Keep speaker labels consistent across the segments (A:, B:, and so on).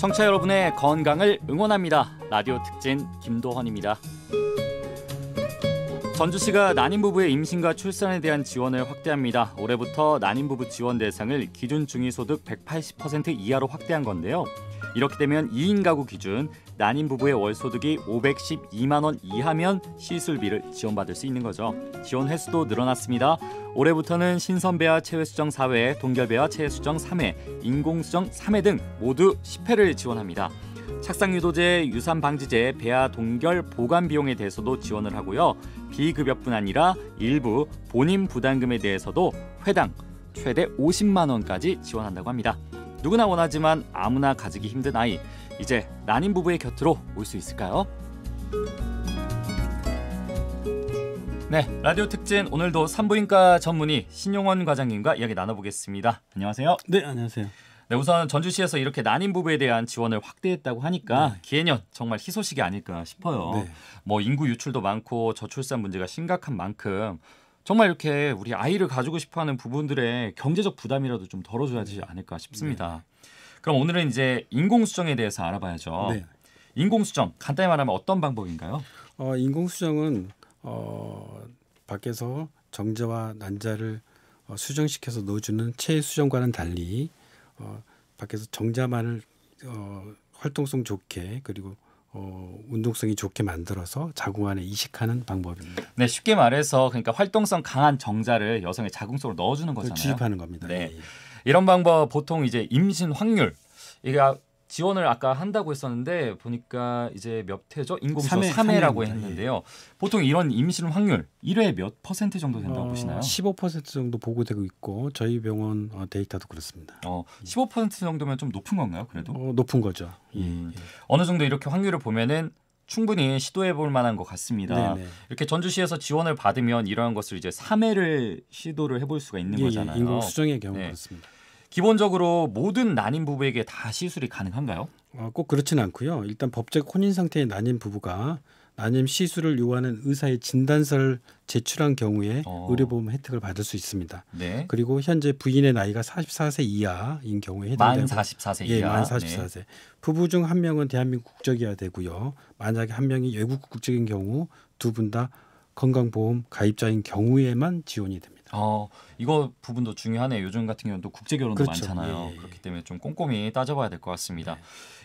A: 청취자 여러분의 건강을 응원합니다. 라디오 특진 김도헌입니다. 전주시가 난임부부의 임신과 출산에 대한 지원을 확대합니다. 올해부터 난임부부 지원 대상을 기준 중위소득 180% 이하로 확대한 건데요. 이렇게 되면 2인 가구 기준 난임부부의 월소득이 512만 원 이하면 시술비를 지원받을 수 있는 거죠. 지원 횟수도 늘어났습니다. 올해부터는 신선배아 체외수정 4회, 동결배아 체외수정 3회, 인공수정 3회 등 모두 10회를 지원합니다. 착상유도제, 유산방지제, 배아 동결 보관 비용에 대해서도 지원을 하고요. 비급여뿐 아니라 일부 본인 부담금에 대해서도 회당 최대 50만 원까지 지원한다고 합니다. 누구나 원하지만 아무나 가지기 힘든 아이, 이제 난임 부부의 곁으로 올 수 있을까요? 네, 라디오 특진 오늘도 산부인과 전문의 신용원 과장님과 이야기 나눠보겠습니다. 안녕하세요.
B: 네, 안녕하세요.
A: 네, 우선 전주시에서 이렇게 난임 부부에 대한 지원을 확대했다고 하니까 기해년 정말 희소식이 아닐까 싶어요. 네. 뭐 인구 유출도 많고 저출산 문제가 심각한 만큼 정말 이렇게 우리 아이를 가지고 싶어하는 부분들의 경제적 부담이라도 좀 덜어줘야지 않을까 싶습니다. 그럼 오늘은 이제 인공수정에 대해서 알아봐야죠. 네. 인공수정 간단히 말하면 어떤 방법인가요?
B: 인공수정은 밖에서 정자와 난자를 수정시켜서 넣어주는 체수정과는 달리 밖에서 정자만을 활동성 좋게 그리고 운동성이 좋게 만들어서 자궁 안에 이식하는 방법입니다.
A: 네, 쉽게 말해서 그러니까 활동성 강한 정자를 여성의 자궁 속으로 넣어주는 거잖아요.
B: 주입하는 겁니다.
A: 네, 이런 방법 보통 이제 임신 확률 이게 지원을 아까 한다고 했었는데 보니까 이제 몇 회죠? 인공수정 3회라고 했는데요. 보통 이런 임신 확률 1회에 몇 % 정도 된다고 보시나요?
B: 15% 정도 보고되고 있고 저희 병원 데이터도 그렇습니다.
A: 15% 정도면 좀 높은 건가요? 그래도?
B: 높은 거죠.
A: 어느 정도 이렇게 확률을 보면은 충분히 시도해 볼 만한 것 같습니다. 네네. 이렇게 전주시에서 지원을 받으면 이러한 것을 이제 3회를 시도를 해볼 수가 있는 거잖아요.
B: 인공수정의 경우 그렇습니다.
A: 기본적으로 모든 난임 부부에게 다 시술이 가능한가요?
B: 꼭 그렇지는 않고요. 일단 법적 혼인 상태의 난임 부부가 난임 시술을 요구하는 의사의 진단서를 제출한 경우에 의료보험 혜택을 받을 수 있습니다. 네. 그리고 현재 부인의 나이가 44세 이하인 경우에 해당되고
A: 만 44세 이하.
B: 만 44세. 네. 부부 중 한 명은 대한민국 국적이어야 되고요. 만약에 한 명이 외국 국적인 경우 두 분 다 건강보험 가입자인 경우에만 지원이 됩니다.
A: 이거 부분도 중요하네요. 요즘 같은 경우도 국제결혼도
B: 그렇죠.
A: 많잖아요. 그렇기 때문에 좀 꼼꼼히 따져봐야 될 것 같습니다.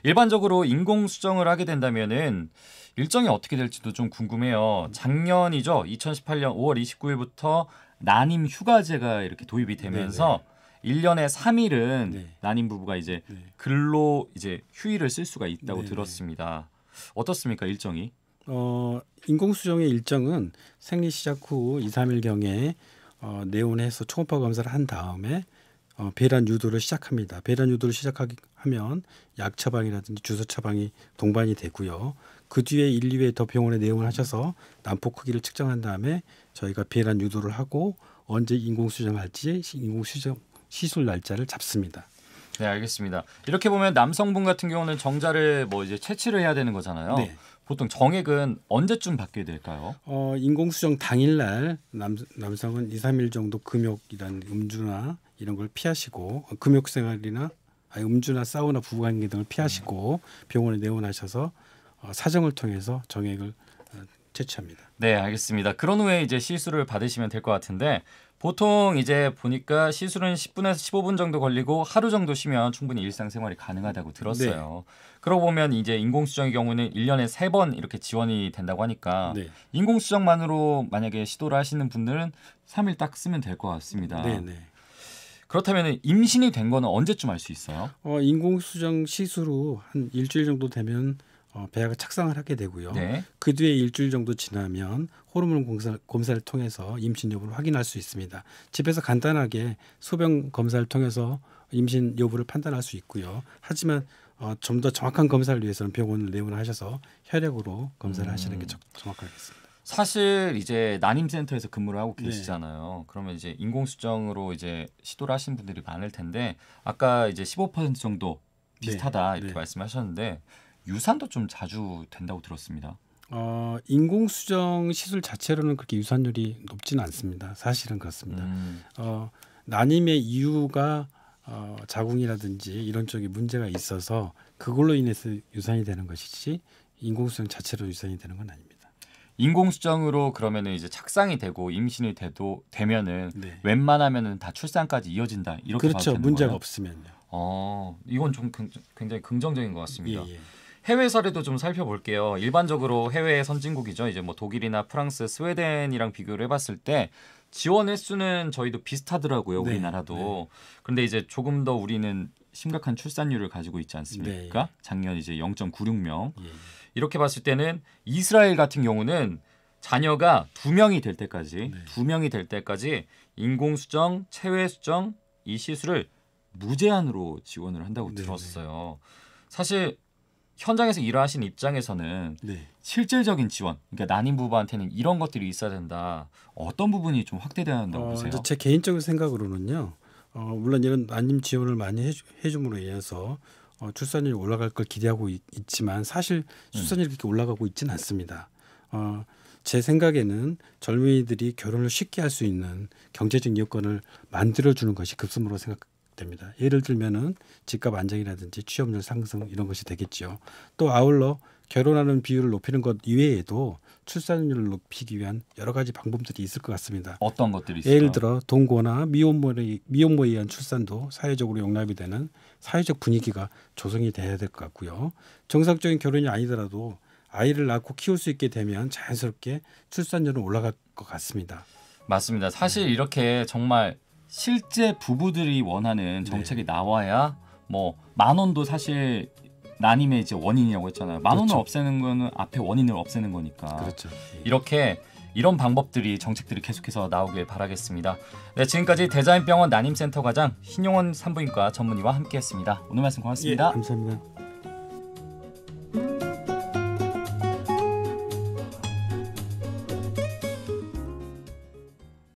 A: 일반적으로 인공수정을 하게 된다면은 일정이 어떻게 될지도 좀 궁금해요. 작년이죠. 2018년 5월 29일부터 난임 휴가제가 이렇게 도입이 되면서 1년에 3일은 난임 부부가 이제 근로 이제 휴일을 쓸 수가 있다고 들었습니다. 어떻습니까, 일정이?
B: 인공수정의 일정은 생리 시작 후 2, 3일경에 내원해서 초음파 검사를 한 다음에 배란 유도를 시작합니다. 배란 유도를 시작하면 약 처방이라든지 주사 처방이 동반이 되고요. 그 뒤에 1, 2회 더 병원에 내원하셔서 난폭 크기를 측정한 다음에 저희가 배란 유도를 하고 언제 인공수정할지 인공수정 시술 날짜를 잡습니다.
A: 네, 알겠습니다. 이렇게 보면 남성분 같은 경우는 정자를 뭐 이제 채취를 해야 되는 거잖아요. 네. 보통 정액은 언제쯤 받게 될까요?
B: 인공수정 당일날 남성은 2, 3일 정도 금욕이란 음주나 이런 걸 피하시고 금욕 생활이나 음주나 사우나 부부관계 등을 피하시고 병원에 내원하셔서 사정을 통해서 정액을 채취합니다.
A: 네, 알겠습니다. 그런 후에 이제 시술을 받으시면 될 것 같은데 보통 이제 보니까 시술은 10분에서 15분 정도 걸리고 하루 정도 쉬면 충분히 일상생활이 가능하다고 들었어요. 네. 그러고 보면 이제 인공수정의 경우는 1년에 3번 이렇게 지원이 된다고 하니까 인공수정만으로 만약에 시도를 하시는 분들은 3일 딱 쓰면 될 것 같습니다. 그렇다면 임신이 된 거는 언제쯤 알 수 있어요?
B: 인공수정 시술 후 한 일주일 정도 되면 배아가 착상을 하게 되고요. 그 뒤에 일주일 정도 지나면 호르몬 검사를 통해서 임신 여부를 확인할 수 있습니다. 집에서 간단하게 소변 검사를 통해서 임신 여부를 판단할 수 있고요. 하지만 좀 더 정확한 검사를 위해서는 병원을 내원하셔서 혈액으로 검사를 하시는 게 정확하겠습니다.
A: 사실 이제 난임센터에서 근무를 하고 계시잖아요. 그러면 이제 인공수정으로 이제 시도를 하시는 분들이 많을 텐데 아까 이제 15% 정도 비슷하다 이렇게 말씀하셨는데 유산도 좀 자주 된다고 들었습니다.
B: 인공수정 시술 자체로는 그렇게 유산율이 높지는 않습니다. 사실은 그렇습니다. 난임의 이유가 자궁이라든지 이런 쪽에 문제가 있어서 그걸로 인해서 유산이 되는 것이지 인공수정 자체로 유산이 되는 건 아닙니다.
A: 인공수정으로 그러면은 이제 착상이 되고 임신이 되면은
B: 네.
A: 웬만하면은 다 출산까지 이어진다 이렇게 봐도
B: 그렇죠.
A: 되는
B: 문제가
A: 거예요?
B: 없으면요.
A: 이건 좀 굉장히 긍정적인 것 같습니다.
B: 예.
A: 해외 사례도 좀 살펴볼게요. 일반적으로 해외 선진국이죠. 이제 뭐 독일이나 프랑스, 스웨덴이랑 비교를 해봤을 때 지원 횟수는 저희도 비슷하더라고요.
B: 네,
A: 우리나라도.
B: 네.
A: 그런데 이제 조금 더 우리는 심각한 출산율을 가지고 있지 않습니까?
B: 네.
A: 작년 이제 0.96명.
B: 예.
A: 이렇게 봤을 때는 이스라엘 같은 경우는 자녀가 2명이 될 때까지
B: 네.
A: 2명이 될 때까지 인공수정, 체외수정 이 시술을 무제한으로 지원을 한다고
B: 네,
A: 들었어요. 사실 현장에서 일하시는 입장에서는
B: 네.
A: 실질적인 지원, 그러니까 난임 부부한테는 이런 것들이 있어야 된다. 어떤 부분이 좀 확대돼야 한다고 보세요?
B: 이제 제 개인적인 생각으로는요. 물론 이런 난임 지원을 많이 해줌으로 인해서 출산율이 올라갈 걸 기대하고 있지만 사실 출산율이 그렇게 올라가고 있지는 않습니다. 제 생각에는 젊은이들이 결혼을 쉽게 할 수 있는 경제적 여건을 만들어주는 것이 급선무로 생각됩니다. 예를 들면은 집값 안정이라든지 취업률 상승 이런 것이 되겠죠. 또 아울러 결혼하는 비율을 높이는 것 이외에도 출산율을 높이기 위한 여러 가지 방법들이 있을 것 같습니다.
A: 어떤 것들이 있을까요?
B: 예를 들어 동거나 미혼모에 의한 출산도 사회적으로 용납이 되는 사회적 분위기가 조성이 돼야 될 것 같고요. 정상적인 결혼이 아니더라도 아이를 낳고 키울 수 있게 되면 자연스럽게 출산율은 올라갈 것 같습니다.
A: 맞습니다. 사실 이렇게 정말 실제 부부들이 원하는 정책이 나와야 뭐 10,000원도 사실 난임의 이제 원인이라고 했잖아요. 10,000원을
B: 그렇죠.
A: 없애는 거는 앞에 원인을 없애는 거니까.
B: 그렇죠.
A: 이렇게 이런 방법들이 정책들이 계속해서 나오길 바라겠습니다. 네, 지금까지 대자연병원 난임센터 과장 신용원 산부인과 전문의와 함께했습니다. 오늘 말씀 고맙습니다.
B: 감사합니다.